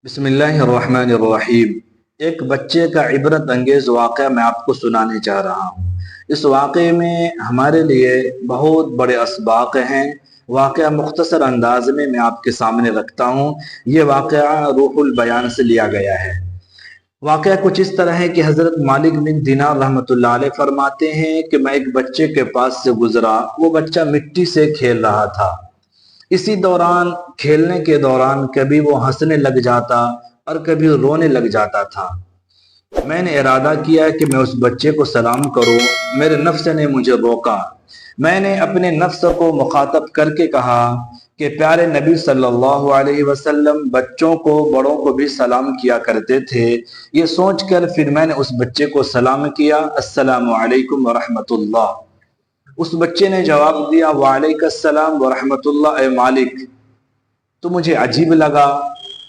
بسم اللہ الرحمن الرحیم۔ ایک بچے کا عبرت انگیز واقعہ میں آپ کو سنانے چاہ رہا ہوں۔ اس واقعے میں ہمارے لیے بہت بڑے اسباق ہیں۔ واقعہ مختصر انداز میں آپ کے سامنے رکھتا ہوں۔ یہ واقعہ روح البیان سے لیا گیا ہے۔ واقعہ کچھ اس طرح ہے کہ حضرت مالک بن دینار رحمۃ اللہ علیہ فرماتے ہیں کہ میں ایک بچے کے پاس سے گزرا۔ وہ بچہ مٹی سے کھیل رہا تھا۔ اسی دوران کھیلنے کے دوران کبھی وہ ہنسنے لگ جاتا اور کبھی رونے لگ جاتا تھا۔ میں نے ارادہ کیا کہ میں اس بچے کو سلام کروں۔ میرے نفس نے مجھے روکا۔ میں نے اپنے نفس کو مخاطب کر کے کہا کہ پیارے نبی صلی اللہ علیہ وسلم بچوں کو بڑوں کو بھی سلام کیا کرتے تھے۔ یہ سوچ کر پھر میں نے اس بچے کو سلام کیا، السلام علیکم ورحمۃ اللہ۔ اس بچے نے جواب دیا، وعلیکم السلام ورحمۃ اللہ اے مالک۔ تو مجھے عجیب لگا۔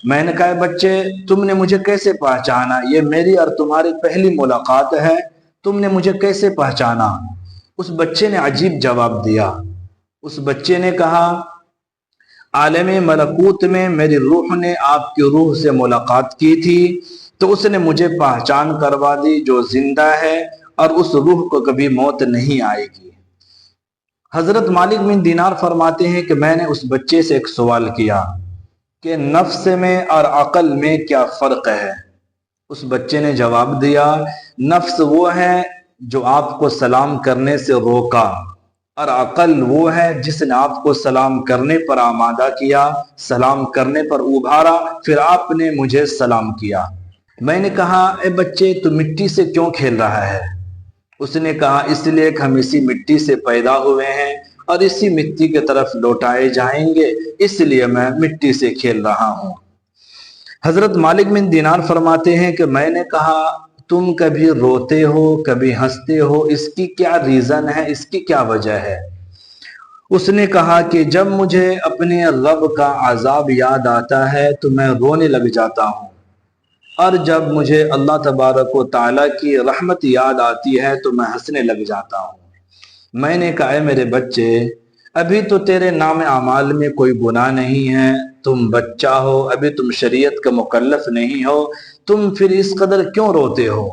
میں نے کہا، بچے تم نے مجھے کیسے پہچانا؟ یہ میری اور تمہاری پہلی ملاقات ہے، تم نے مجھے کیسے پہچانا؟ اس بچے نے عجیب جواب دیا۔ اس بچے نے کہا، عالم ملکوت میں میری روح نے آپ کی روح سے ملاقات کی تھی تو اس نے مجھے پہچان کروا دی جو زندہ ہے اور اس روح کو کبھی موت نہیں آئے گی۔ حضرت مالک بن دینار فرماتے ہیں کہ میں نے اس بچے سے ایک سوال کیا کہ نفس میں اور عقل میں کیا فرق ہے؟ اس بچے نے جواب دیا، نفس وہ ہے جو آپ کو سلام کرنے سے روکا اور عقل وہ ہے جس نے آپ کو سلام کرنے پر آمادہ کیا، سلام کرنے پر ابھارا، پھر آپ نے مجھے سلام کیا۔ میں نے کہا، اے بچے تو مٹی سے کیوں کھیل رہا ہے؟ اس نے کہا، اس لیے کہ ہم اسی مٹی سے پیدا ہوئے ہیں اور اسی مٹی کی طرف لوٹائے جائیں گے، اس لیے میں مٹی سے کھیل رہا ہوں۔ حضرت مالک بن دینار فرماتے ہیں کہ میں نے کہا، تم کبھی روتے ہو کبھی ہنستے ہو، اس کی کیا ریزن ہے، اس کی کیا وجہ ہے؟ اس نے کہا کہ جب مجھے اپنے رب کا عذاب یاد آتا ہے تو میں رونے لگ جاتا ہوں، اور جب مجھے اللہ تبارک و تعالیٰ کی رحمت یاد آتی ہے تو میں ہنسنے لگ جاتا ہوں۔ میں نے کہا، اے میرے بچے، ابھی تو تیرے نام اعمال میں کوئی گناہ نہیں ہے، تم بچہ ہو، ابھی تم شریعت کا مکلف نہیں ہو، تم پھر اس قدر کیوں روتے ہو؟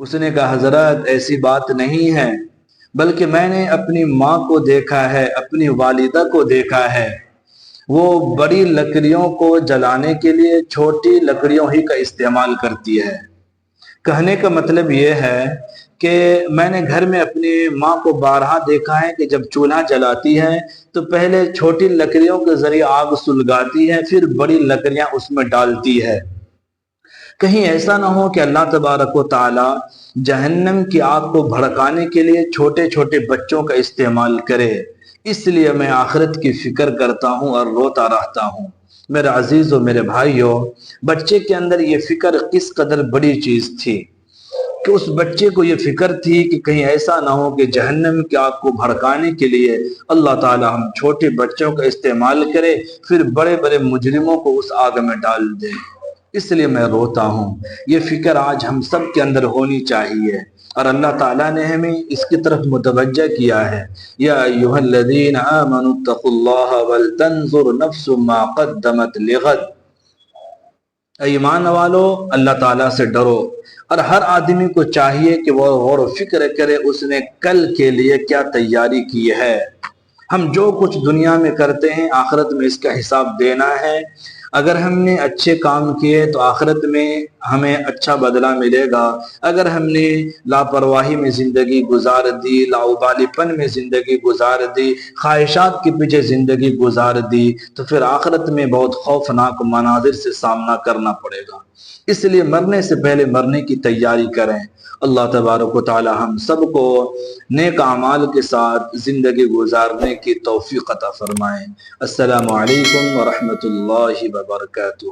اس نے کہا، حضرت ایسی بات نہیں ہے، بلکہ میں نے اپنی ماں کو دیکھا ہے، اپنی والدہ کو دیکھا ہے، وہ بڑی لکڑیوں کو جلانے کے لیے چھوٹی لکڑیوں ہی کا استعمال کرتی ہے۔ کہنے کا مطلب یہ ہے کہ میں نے گھر میں اپنی ماں کو بارہا دیکھا ہے کہ جب چولہا جلاتی ہے تو پہلے چھوٹی لکڑیوں کے ذریعے آگ سلگاتی ہے، پھر بڑی لکڑیاں اس میں ڈالتی ہے۔ کہیں ایسا نہ ہو کہ اللہ تبارک و تعالی جہنم کی آگ کو بھڑکانے کے لیے چھوٹے چھوٹے بچوں کا استعمال کرے۔ اس لیے میں آخرت کی فکر کرتا ہوں اور روتا رہتا ہوں۔ میرے عزیز و میرے بھائیوں، بچے کے اندر یہ فکر کس قدر بڑی چیز تھی کہ اس بچے کو یہ فکر تھی کہ کہیں ایسا نہ ہو کہ جہنم کی آگ کو بھڑکانے کے لیے اللہ تعالی ہم چھوٹے بچوں کا استعمال کرے، پھر بڑے بڑے مجرموں کو اس آگ میں ڈال دے۔ اس لیے میں روتا ہوں۔ یہ فکر آج ہم سب کے اندر ہونی چاہیے، اور اللہ تعالیٰ نے ہمیں اس کی طرف متوجہ کیا ہے، یا ایھا الذین آمنوا اتقوا اللہ ولتنظر نفس ما قدمت لغد۔ اے ایمان والو، اللہ تعالیٰ سے ڈرو، اور ہر آدمی کو چاہیے کہ وہ غور و فکر کرے اس نے کل کے لیے کیا تیاری کی ہے۔ ہم جو کچھ دنیا میں کرتے ہیں آخرت میں اس کا حساب دینا ہے۔ اگر ہم نے اچھے کام کیے تو آخرت میں ہمیں اچھا بدلہ ملے گا۔ اگر ہم نے لاپرواہی میں زندگی گزار دی، لاؤبالی پن میں زندگی گزار دی، خواہشات کے پیچھے زندگی گزار دی، تو پھر آخرت میں بہت خوفناک مناظر سے سامنا کرنا پڑے گا۔ اس لیے مرنے سے پہلے مرنے کی تیاری کریں۔ اللہ تبارک و تعالی ہم سب کو نیک اعمال کے ساتھ زندگی گزارنے کی توفیق عطا فرمائیں۔ السلام علیکم ورحمۃ اللہ وبرکاتہ۔